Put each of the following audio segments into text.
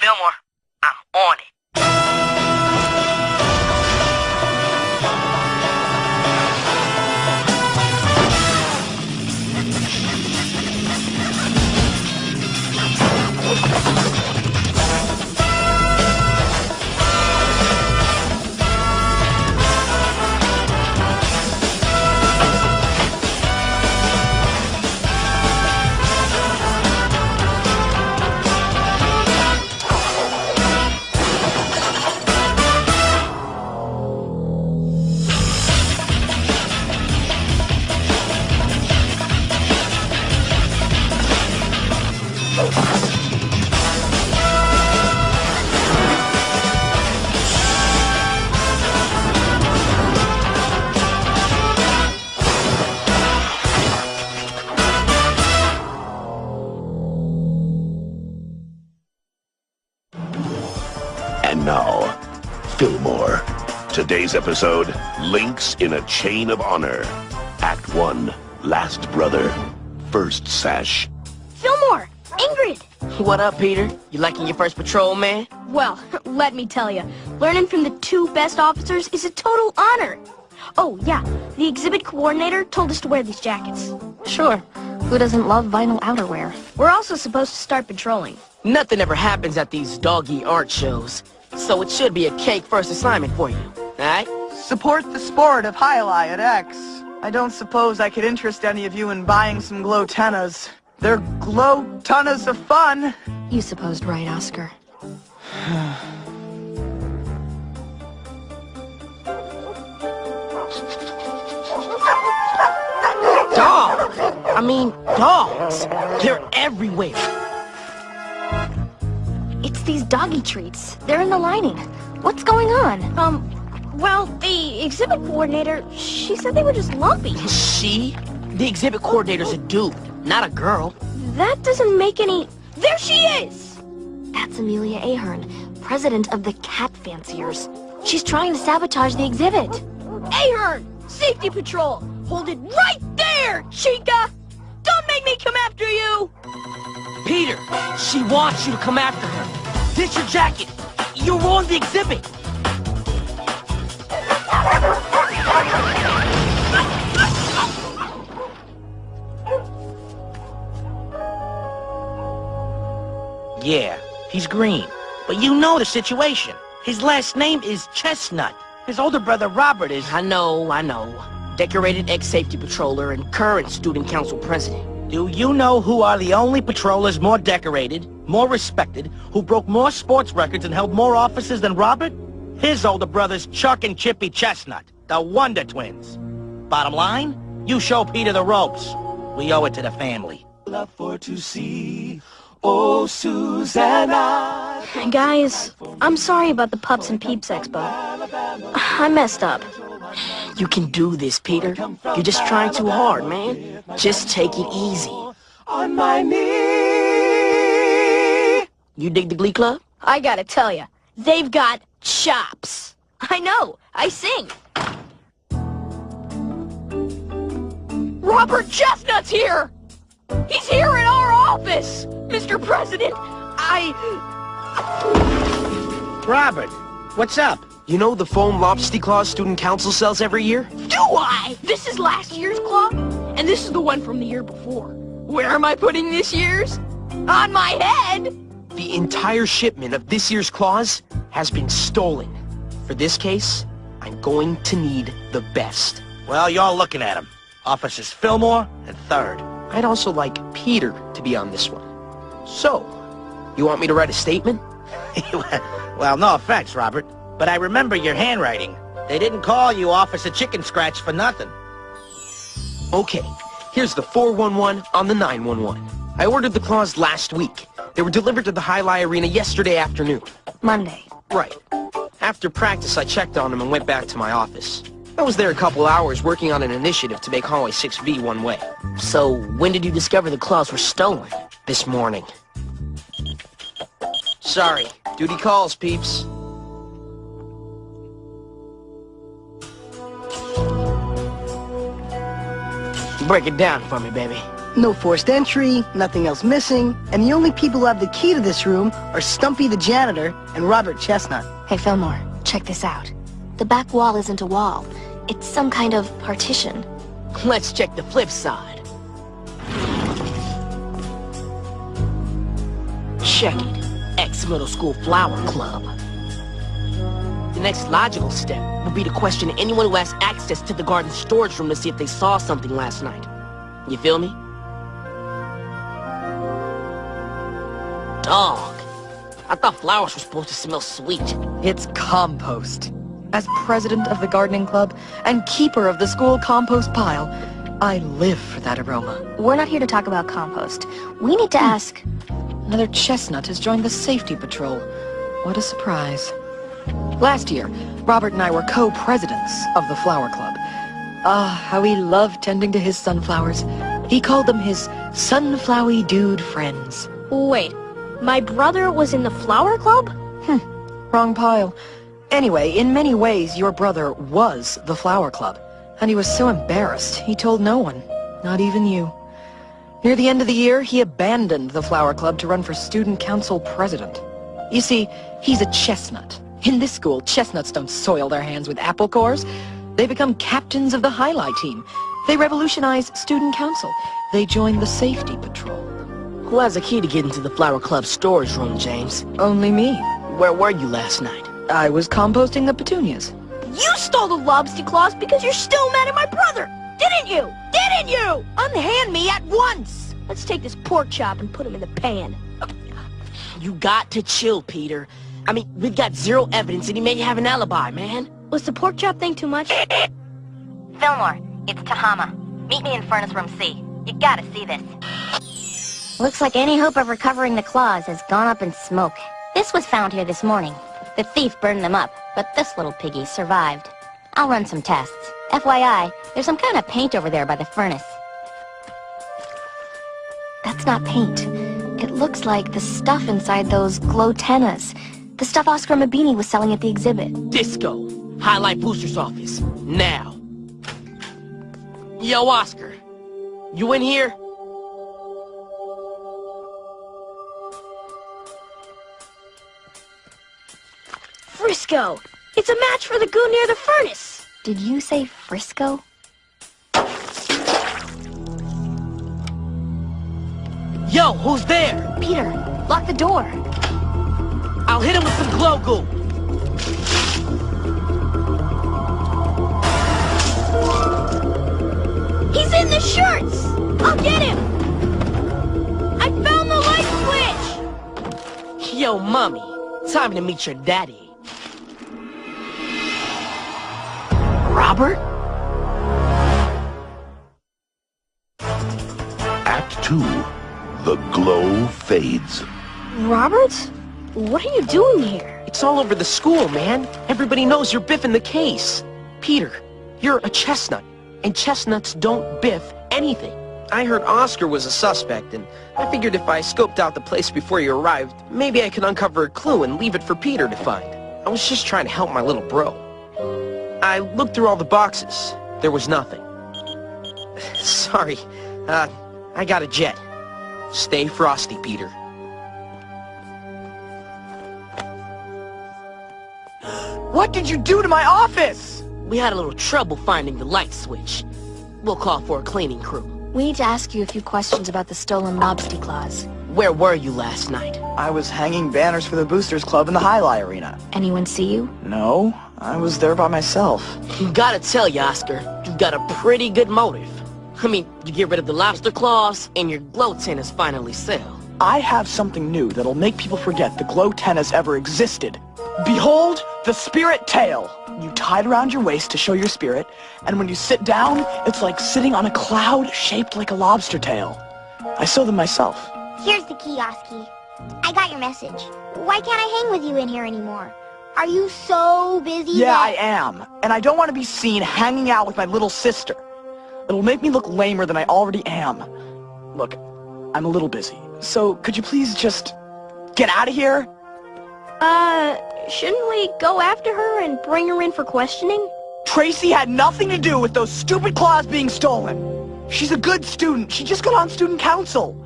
Fillmore, I'm on it. And now, Fillmore. Today's episode, Links in a Chain of Honor. Act 1, Last Brother. First Sash. Fillmore! Ingrid! What up, Peter? You liking your first patrol, man? Well, let me tell you, learning from the two best officers is a total honor. Oh, yeah, the exhibit coordinator told us to wear these jackets. Sure. Who doesn't love vinyl outerwear? We're also supposed to start patrolling. Nothing ever happens at these doggy art shows, so it should be a cake first assignment for you, alright? Support the sport of Highlight at X. I don't suppose I could interest any of you in buying some glow tennas. They're glow tonnas of fun. You supposed right, Oscar. Dogs! I mean, dogs! They're everywhere! It's these doggy treats. They're in the lining. What's going on? Well, the exhibit coordinator, she said they were just lumpy. She? The exhibit coordinator's a dude, not a girl. That doesn't make any... There she is! That's Amelia Ahern, president of the Cat Fanciers. She's trying to sabotage the exhibit. Ahern! Safety patrol! Hold it right there, Chica! Don't make me come after you! Peter, she wants you to come after her. Ditch your jacket. You're on the exhibit. Yeah, he's green. But you know the situation. His last name is Chestnut. His older brother Robert is... I know. Decorated ex-safety patroller and current student council president. Do you know who are the only patrollers more decorated, more respected, who broke more sports records and held more offices than Robert? His older brothers Chuck and Chippy Chestnut, the Wonder Twins. Bottom line, you show Peter the ropes. We owe it to the family. Love for to see, oh Susanna. Guys, I'm sorry about the Pups and Peeps Expo. I messed up. You can do this, Peter. You're just trying too hard, man. Just take it easy. On my knee. You dig the Glee Club? I gotta tell you, they've got chops. I know, I sing. Robert Chestnut's here! He's here in our office! Mr. President, Robert, what's up? You know the foam lobster claws student council sells every year? Do I? This is last year's club, and this is the one from the year before. Where am I putting this year's? On my head! The entire shipment of this year's claws has been stolen. For this case, I'm going to need the best. Well, you're looking at him. Officers Fillmore and Third. I'd also like Peter to be on this one. So, you want me to write a statement? Well, no offense, Robert, but I remember your handwriting. They didn't call you Officer Chicken Scratch for nothing. Okay, here's the 411 on the 911. I ordered the claws last week. They were delivered to the Highlight Arena yesterday afternoon. Monday. Right. After practice, I checked on them and went back to my office. I was there a couple hours working on an initiative to make Hallway 6B one way. So, when did you discover the claws were stolen? This morning. Sorry. Duty calls, peeps. Break it down for me, baby. No forced entry, nothing else missing, and the only people who have the key to this room are Stumpy the janitor and Robert Chestnut. Hey, Fillmore, check this out. The back wall isn't a wall. It's some kind of partition. Let's check the flip side. Check it. Ex-middle school flower club. The next logical step would be to question anyone who has access to the garden storage room to see if they saw something last night. You feel me? Dog. I thought flowers were supposed to smell sweet. It's compost. As president of the gardening club and keeper of the school compost pile, I live for that aroma. We're not here to talk about compost. We need to ask... Another Chestnut has joined the safety patrol. What a surprise. Last year, Robert and I were co-presidents of the flower club. Ah, how he loved tending to his sunflowers. He called them his sunflowy dude friends. Wait, my brother was in the flower club? Wrong pile. Anyway, in many ways, your brother was the flower club. And he was so embarrassed, he told no one. Not even you. Near the end of the year, he abandoned the flower club to run for student council president. You see, he's a chestnut. In this school, chestnuts don't soil their hands with apple cores. They become captains of the highlight team. They revolutionize student council. They join the safety patrol. Who has a key to get into the flower club storage room, James? Only me. Where were you last night? I was composting the petunias. You stole the lobster claws because you're still mad at my brother! Didn't you? Didn't you? Unhand me at once! Let's take this pork chop and put him in the pan. You got to chill, Peter. I mean, we've got zero evidence and he may have an alibi, man. Was the pork chop thing too much? Fillmore, it's Tahama. Meet me in Furnace Room C. You gotta see this. Looks like any hope of recovering the claws has gone up in smoke. This was found here this morning. The thief burned them up, but this little piggy survived. I'll run some tests. FYI, there's some kind of paint over there by the furnace. That's not paint. It looks like the stuff inside those glow tennas. The stuff Oscar Mabini was selling at the exhibit. Disco. Highlight Booster's office. Now. Yo, Oscar. You in here? Frisco! It's a match for the goon near the furnace! Did you say Frisco? Yo, who's there? Peter, lock the door. I'll hit him with some glow goo. He's in the shirts! I'll get him! I found the light switch! Yo, Mommy. Time to meet your daddy. Robert? Act 2. The glow fades. Robert? What are you doing here? It's all over the school, man. Everybody knows you're biffing the case. Peter, you're a chestnut, and chestnuts don't biff anything. I heard Oscar was a suspect, and I figured if I scoped out the place before you arrived, maybe I could uncover a clue and leave it for Peter to find. I was just trying to help my little bro. I looked through all the boxes. There was nothing. Sorry. I got a jet. Stay frosty, Peter. What did you do to my office? We had a little trouble finding the light switch. We'll call for a cleaning crew. We need to ask you a few questions about the stolen lobster claws. Where were you last night? I was hanging banners for the Boosters Club in the Highlight Arena. Anyone see you? No, I was there by myself. Gotta tell you, Oscar, you've got a pretty good motive. I mean, you get rid of the lobster claws, and your glow tennas finally sell. I have something new that'll make people forget the glow tennas ever existed. Behold, the spirit tail! You tie it around your waist to show your spirit, and when you sit down, it's like sitting on a cloud shaped like a lobster tail. I sew them myself. Here's the key, Oski. I got your message. Why can't I hang with you in here anymore? Are you so busy? Yeah, I am. And I don't want to be seen hanging out with my little sister. It'll make me look lamer than I already am. Look, I'm a little busy. So could you please just get out of here? Shouldn't we go after her and bring her in for questioning? Tracy had nothing to do with those stupid claws being stolen. She's a good student. She just got on student council.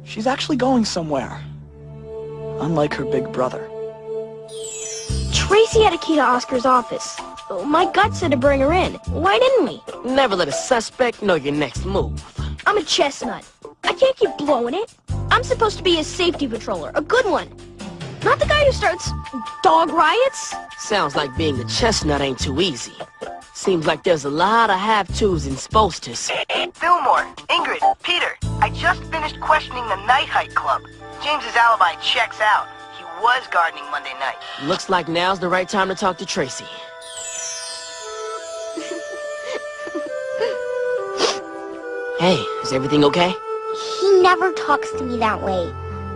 She's actually going somewhere. Unlike her big brother. Tracy had a key to Oscar's office. My gut said to bring her in. Why didn't we? Never let a suspect know your next move. I'm a chestnut. I can't keep blowing it. I'm supposed to be a safety patroller, a good one. Not the guy who starts dog riots. Sounds like being a chestnut ain't too easy. Seems like there's a lot of have-tos and supposed-tos. Fillmore, Ingrid, Peter, I just finished questioning the Night Hike Club. James's alibi checks out. He was gardening Monday night. Looks like now's the right time to talk to Tracy. Hey, is everything okay? He never talks to me that way.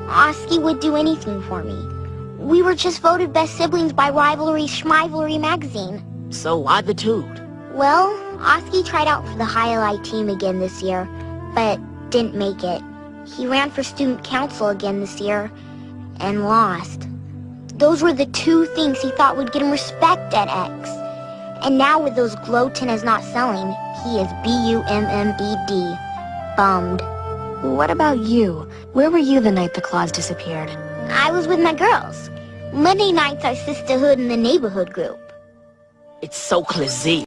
Oski would do anything for me. We were just voted best siblings by Rivalry Schmivalry magazine. So why the toot? Well, Oski tried out for the highlight team again this year, but didn't make it. He ran for student council again this year, and lost. Those were the two things he thought would get him respect at X. And now with those glow tinnas not selling, he is B-U-M-M-E-D. Bummed. What about you? Where were you the night the claws disappeared? I was with my girls. Monday nights are sisterhood in the neighborhood group. It's so cliché.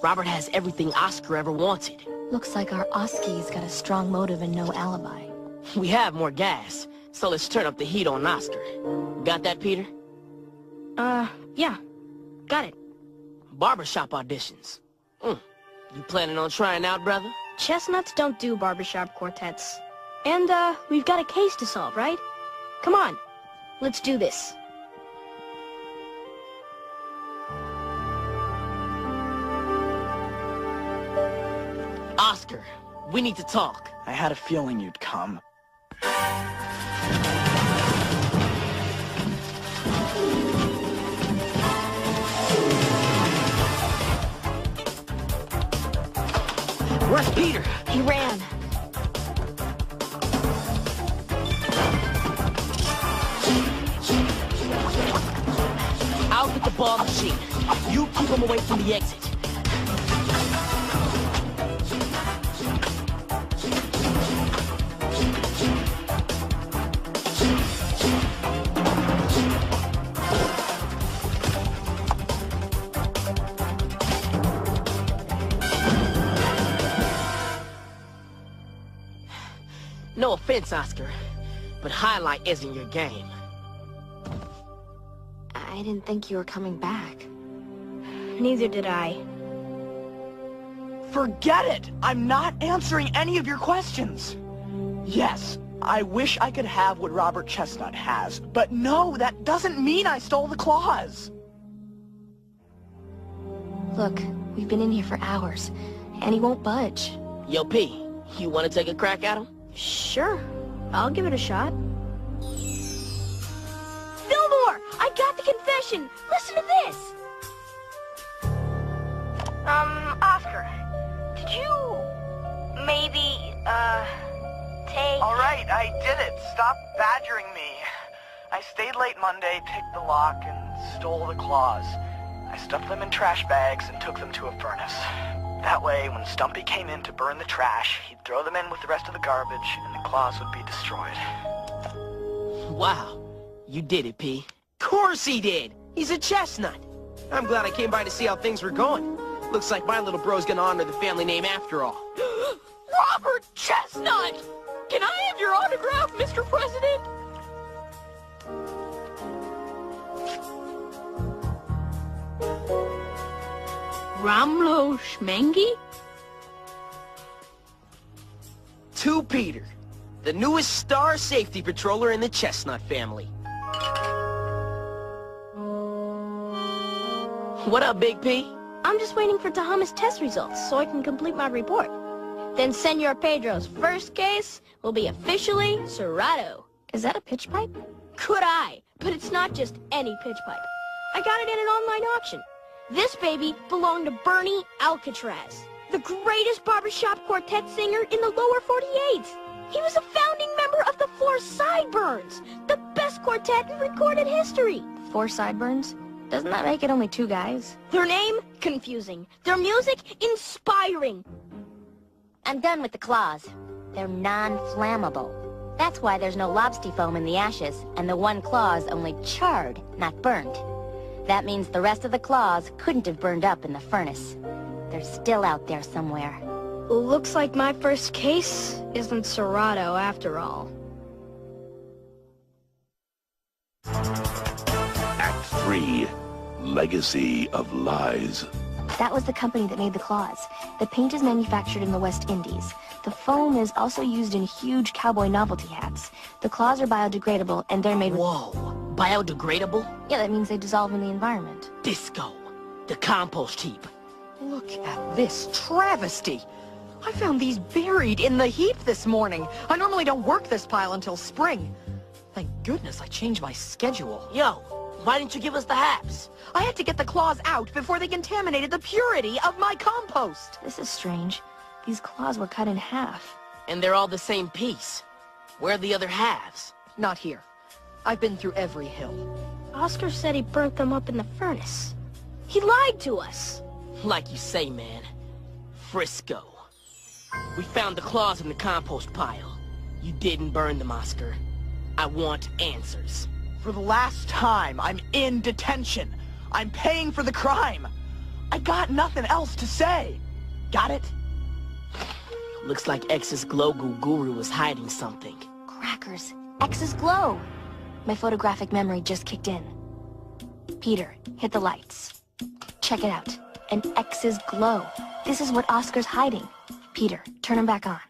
Robert has everything Oscar ever wanted. Looks like our Oski's got a strong motive and no alibi. We have more gas, so let's turn up the heat on Oscar. Got that, Peter? Yeah. Got it. Barbershop auditions. You planning on trying out, brother? Chestnuts don't do barbershop quartets. And, we've got a case to solve, right? Come on. Let's do this. Oscar, we need to talk. I had a feeling you'd come. Where's Peter? He ran. I'll get the ball machine. You keep him away from the exit. No offense, Oscar, but highlight isn't your game. I didn't think you were coming back. Neither did I. Forget it! I'm not answering any of your questions. Yes, I wish I could have what Robert Chestnut has, but no, that doesn't mean I stole the claws. Look, we've been in here for hours, and he won't budge. Yo, P, you want to take a crack at him? Sure. I'll give it a shot. Fillmore! I got the confession! Listen to this! Oscar, did you maybe, take... All right, I did it. Stop badgering me. I stayed late Monday, picked the lock, and stole the claws. I stuffed them in trash bags and took them to a furnace. That way, when Stumpy came in to burn the trash, he'd throw them in with the rest of the garbage, and the claws would be destroyed. Wow, you did it, P. Course he did! He's a chestnut! I'm glad I came by to see how things were going. Looks like my little bro's gonna honor the family name after all. Robert Chestnut! Can I have your autograph, Mr. President? Ramlo Schmengi? To Peter, the newest star safety patroller in the Chestnut family. What up, Big P? I'm just waiting for Tahama's test results so I can complete my report. Then Senor Pedro's first case will be officially Cerrado. Is that a pitch pipe? Could I? But it's not just any pitch pipe. I got it in an online auction. This baby belonged to Bernie Alcatraz, the greatest barbershop quartet singer in the lower 48. He was a founding member of the Four Sideburns, the best quartet in recorded history. 4 sideburns? Doesn't that make it only 2 guys? Their name? Confusing. Their music? Inspiring. I'm done with the claws. They're non-flammable. That's why there's no lobster foam in the ashes, and the one claw's only charred, not burned. That means the rest of the claws couldn't have burned up in the furnace. They're still out there somewhere. Looks like my first case isn't Serato after all. Act 3, Legacy of Lies. That was the company that made the claws. The paint is manufactured in the West Indies. The foam is also used in huge cowboy novelty hats. The claws are biodegradable, and they're made with... Whoa, biodegradable? Yeah, that means they dissolve in the environment. Disco, the compost heap. Look at this travesty. I found these buried in the heap this morning. I normally don't work this pile until spring. Thank goodness I changed my schedule. Yo, why didn't you give us the haps? I had to get the claws out before they contaminated the purity of my compost. This is strange. These claws were cut in half. And they're all the same piece. Where are the other halves? Not here. I've been through every hill. Oscar said he burnt them up in the furnace. He lied to us. Like you say, man. Frisco. We found the claws in the compost pile. You didn't burn them, Oscar. I want answers. For the last time, I'm in detention. I'm paying for the crime. I got nothing else to say. Got it? Looks like X's Glow Guru was hiding something. Crackers. X's glow. My photographic memory just kicked in. Peter, hit the lights. Check it out. An X's glow. This is what Oscar's hiding. Peter, turn him back on.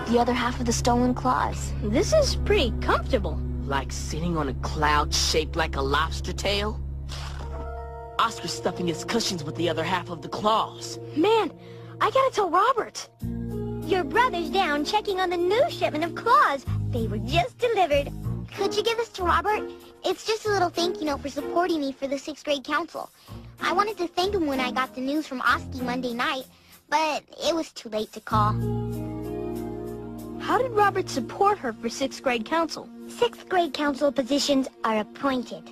The other half of the stolen claws. This is pretty comfortable. Like sitting on a cloud shaped like a lobster tail? Oscar's stuffing his cushions with the other half of the claws. Man, I gotta tell Robert. Your brother's down checking on the new shipment of claws. They were just delivered. Could you give this to Robert? It's just a little thank you note for supporting me for the 6th grade council. I wanted to thank him when I got the news from Oski Monday night, but it was too late to call. How did Robert support her for 6th grade council? 6th grade council positions are appointed.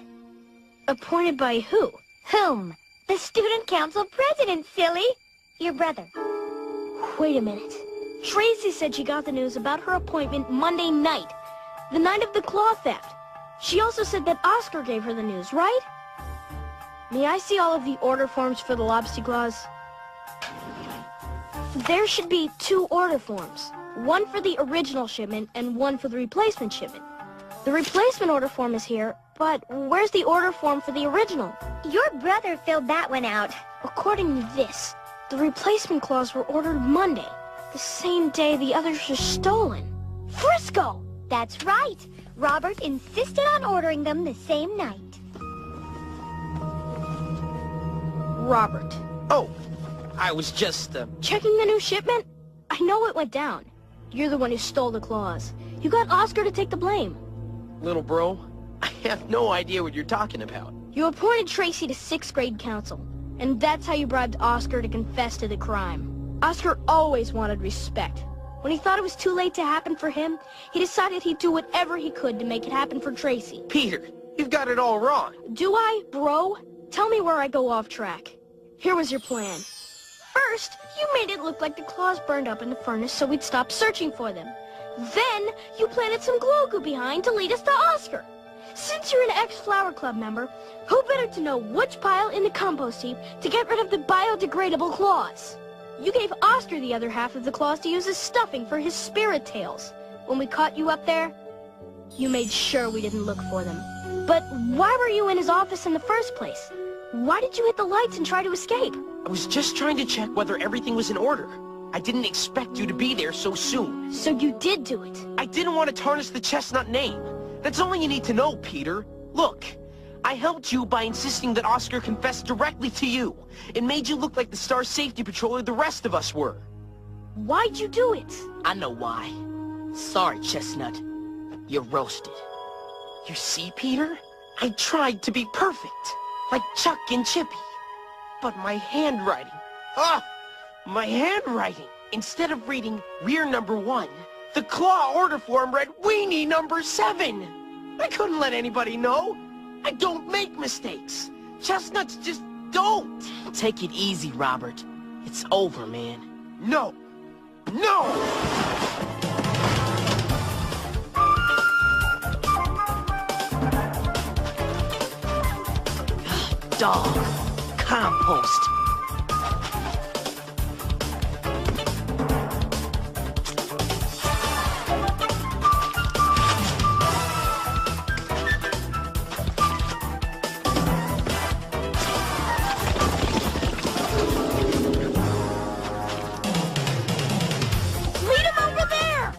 Appointed by who? Whom? The student council president, silly. Your brother. Wait a minute. Tracy said she got the news about her appointment Monday night, the night of the claw theft. She also said that Oscar gave her the news, right? May I see all of the order forms for the lobster claws? There should be 2 order forms. One for the original shipment and one for the replacement shipment. The replacement order form is here, but where's the order form for the original? Your brother filled that one out. According to this, the replacement claws were ordered Monday, the same day the others were stolen. Frisco! That's right. Robert insisted on ordering them the same night. Robert. Oh, I was just, Checking the new shipment? I know it went down. You're the one who stole the claws. You got Oscar to take the blame. Little bro, I have no idea what you're talking about. You appointed Tracy to 6th grade council, and that's how you bribed Oscar to confess to the crime. Oscar always wanted respect. When he thought it was too late to happen for him, he decided he'd do whatever he could to make it happen for Tracy. Peter, you've got it all wrong. Do I, bro? Tell me where I go off track. Here was your plan. First, you made it look like the claws burned up in the furnace so we'd stop searching for them. Then, you planted some glow goo behind to lead us to Oscar. Since you're an ex-Flower Club member, who better to know which pile in the compost heap to get rid of the biodegradable claws? You gave Oscar the other half of the claws to use as stuffing for his spirit tails. When we caught you up there, you made sure we didn't look for them. But why were you in his office in the first place? Why did you hit the lights and try to escape? I was just trying to check whether everything was in order. I didn't expect you to be there so soon. So you did do it? I didn't want to tarnish the Chestnut name. That's all you need to know, Peter. Look, I helped you by insisting that Oscar confessed directly to you. It made you look like the Star Safety Patroller the rest of us were. Why'd you do it? I know why. Sorry, Chestnut. You're roasted. You see, Peter? I tried to be perfect, like Chuck and Chippy. But my handwriting... my handwriting! Instead of reading Rear number 1, the claw order form read Weenie number 7! I couldn't let anybody know. I don't make mistakes. Chestnuts just don't. Take it easy, Robert. It's over, man. No. No! Dog. Compost. Lead him over there!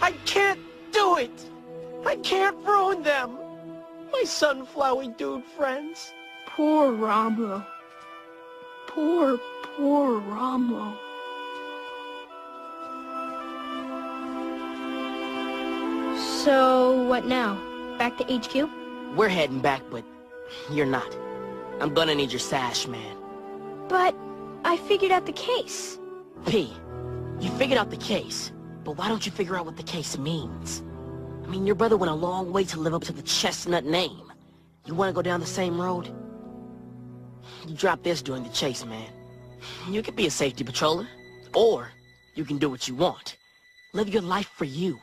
I can't do it. I can't ruin them. My sunflower dude friends. Poor Rambo. Poor Rambo. So, what now? Back to HQ? We're heading back, but you're not. I'm gonna need your sash, man. But I figured out the case. P, you figured out the case, but why don't you figure out what the case means? I mean, your brother went a long way to live up to the Chestnut name. You want to go down the same road? You drop this during the chase, man. You could be a safety patroller, or you can do what you want. Live your life for you.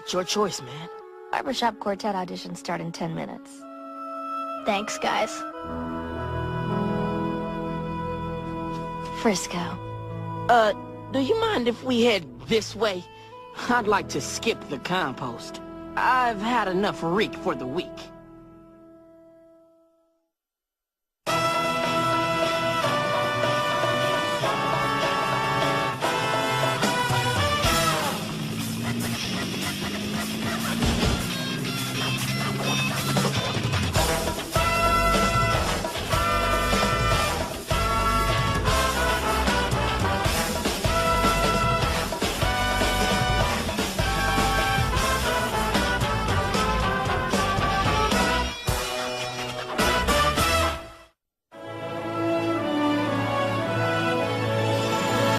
It's your choice, man. Barbershop Quartet auditions start in 10 minutes. Thanks, guys. Frisco. Do you mind if we head this way? I'd like to skip the compost. I've had enough reek for the week.